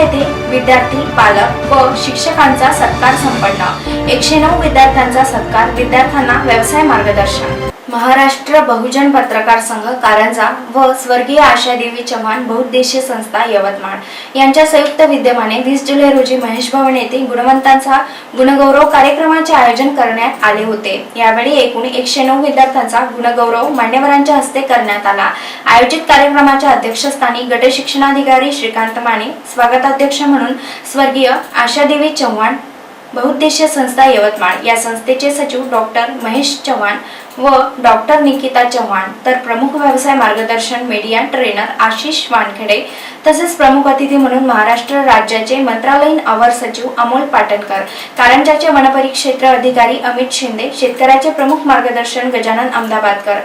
येथे विद्यार्थी, पालक व शिक्षकांचा सत्कार संपन्न। 109 विद्यार्थ्यांचा सत्कार, विद्यार्थ्यांना व्यवसाय मार्गदर्शन। महाराष्ट्र बहुजन पत्रकार संघ कारंजा व स्वर्गीय आशादेवी चव्हाण बहुउद्देशीय संस्था यवतमाळ यांच्या संयुक्त विद्यमाने 20 जुलै रोजी महेश भवन येथे गुणवंतांचा गुणगौरव कार्यक्रमाचे आयोजन करण्यात आले होते। यावेळी एकूण 109 विद्यार्थ्यांचा गुणगौरव मान्यवरांच्या हस्ते करण्यात आला। आयोजित कार्यक्रमाच्या अध्यक्षस्थानी गट शिक्षणाधिकारी श्रीकांत माने, स्वागताध्यक्ष म्हणून स्वर्गीय आशादेवी चव्हाण बहुउद्देशीय संस्था यवतमाळ या संस्थेचे सचिव डॉक्टर महेश चव्हाण व डॉक्टर निकिता चव्हाण, तर प्रमुख व्यवसाय मार्गदर्शन मीडिया ट्रेनर आशिष वानखेडे, तसेच प्रमुख अतिथी म्हणून महाराष्ट्र राज्याचे मंत्रालयीन अवर सचिव अमोल पाटणकर, कारंजाचे वनपरिक्षेत्र अधिकारी अमित शिंदे, शेतकऱ्याचे प्रमुख मार्गदर्शन गजानन अहमदाबादकर,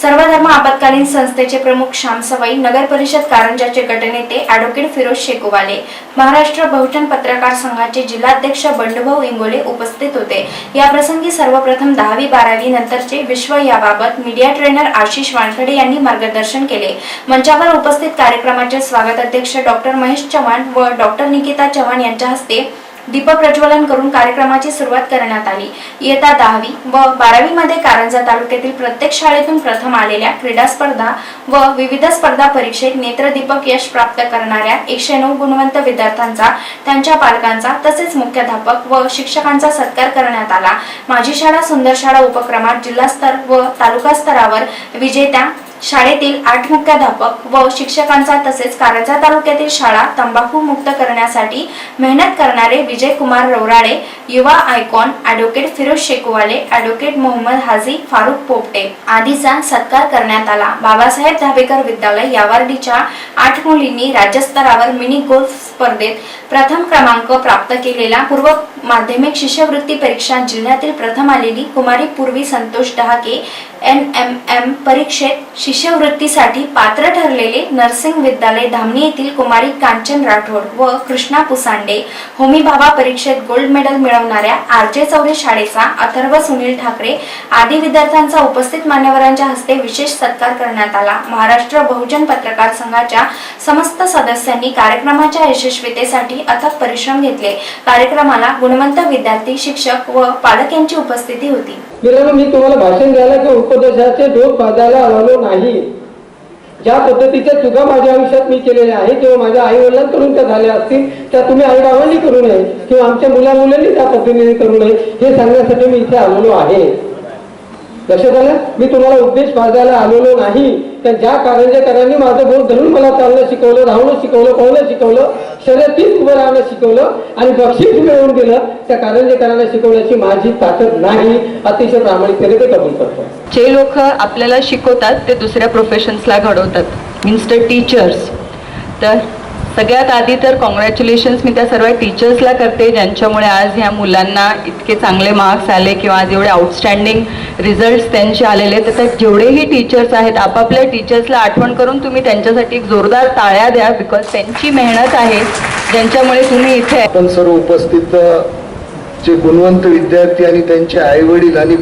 सर्वधर्म आपत्कालीन संस्थेचे प्रमुख श्याम सवई, नगर परिषद कारंजाचे गटनेते ॲडव्होकेट फिरोज शेकोवाले, महाराष्ट्र बहुजन पत्रकार संघाचे जिल्हाध्यक्ष बंडूभाऊ इंगोले उपस्थित होते। या प्रसंगी सर्वप्रथम 10वी 12वी नंतरचे विश्व याबाबत मीडिया ट्रेनर आशिष वानखेडे यांनी मार्गदर्शन केले। मंचावर उपस्थित कार्यक्रमाचे स्वागत अध्यक्ष डॉक्टर महेश चव्हाण व डॉक्टर निकिता चव्हाण यांच्या हस्ते दीप प्रज्वलन करून कार्यक्रमाची सुरुवात करण्यात आली। इयत्ता 10वी व 12वी मध्ये कारंजा तालुक्यातील प्रत्येक शाळेतून प्रथम आलेल्या क्रीडा स्पर्धा व विविध स्पर्धा परीक्षेत नेत्रदीपक यश प्राप्त करणाऱ्या 109 गुणवंत विद्यार्थ्यांचा, त्यांच्या पालकांचा तसेच मुख्याध्यापक व शिक्षकांचा सत्कार करण्यात आला। माझी शाळा सुंदर शाळा उपक्रमात जिल्हास्तर व तालुका स्तरावर विजेत्या शाळेतील 8 मुख्याध्यापक व शिक्षकांचा तसेच कारंजा तालुक्यातील शाळा तंबाखू मुक्त करण्यासाठी मेहनत करणारे विजय कुमार रौराडे, युवा icon advocate Firoz Shekowale, advocate Mohammed Haji Farooq Popate आदीचा सत्कार करण्यात आला। बाबासाहेब धाबेकर विद्यालय यावर्डीच्या 8 मुलींनी राज्यस्तरावर मिनी गोल्फ स्पर्धेत प्रथम क्रमांक प्राप्त केलेला, पूर्व माध्यमिक शिष्यवृत्ती परीक्षा जिल्ह्यातील प्रथम आलेली कुमारी पूर्वी संतोष डहाके, NMM परीक्षेत शिष्यवृत्तीसाठी पात्र ठरलेले नर्सिंग विद्यालय धामणी येथील कुमारी कांचन राठोड व कृष्णा पुसांडे, होमी भाभा परीक्षेत गोल्ड मेडल मिळवणाऱ्या RJ चौरे शाळेचा अथर्व सुनील ठाकरे आदी विद्यार्थ्यांचा उपस्थित मान्यवरांच्या हस्ते विशेष सत्कार करण्यात आला। महाराष्ट्र बहुजन पत्रकार संघाच्या समस्त सदस्यांनी कार्यक्रमाच्या यशस्वीतेसाठी अथक परिश्रम घेतले। कार्यक्रमाला गुणवंत विद्यार्थी, शिक्षक व पालक यांची उपस्थिती होती। मी तुम्हाला भाषण द्यायला किंवा उपदेशाचे डोक बांधायला आलो नाही। ज्या पद्धतीच्या चुका माझ्या आयुष्यात मी केलेल्या आहे किंवा माझ्या आई वडिलांकडून त्या झाल्या असतील त्या तुम्ही आई बाबांनी करू नये किंवा आमच्या मुलांनी त्या पद्धतीने करू नये हे सांगण्यासाठी मी इथे आलेलो आहे। लक्षात आलं? मी तुम्हाला उपदेश बांधायला आलेलो नाही, तर ज्या कारंजेकरांनी माझं बोट धरून मला चालणं शिकवलं, राहणं शिकवलं, पोहणं शिकवलं, शर्यतीत उभं राहणं शिकवलं आणि बक्षीस मिळवून दिलं, त्या कारंजेकरांना शिकवण्याची माझी ताकद नाही, अतिशय प्रामाणिकपणे ते कबूल करतो। जे लोक आपल्याला शिकवतात ते दुसऱ्या प्रोफेशन्सला घडवतात, मीन्स द टीचर्स। तर सगळ्यात आधी तर कॉंग्रॅच्युलेशन्स मी त्या सर्व टीचर्सला करते ज्यांच्यामुळे आज ह्या मुलांना इतके चांगले मार्क्स आले किंवा आज एवढे आउटस्टँडिंग रिझल्ट्स त्यांचे आलेले। तर जेवढेही टीचर्स आहेत आपापल्या टीचर्सला आठवण करून तुम्ही त्यांच्यासाठी एक जोरदार टाळ्या द्या, बिकॉज त्यांची मेहनत आहे ज्यांच्यामुळे तुम्ही इथे। आपण सर्व उपस्थित जे गुणवंत विद्यार्थी आणि त्यांचे आईवडील आणि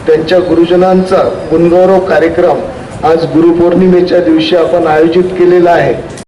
त्यांच्या गुरुजनांचा गुणगौरव कार्यक्रम आज गुरुपौर्णिमेच्या दिवशी आपण आयोजित केलेला आहे।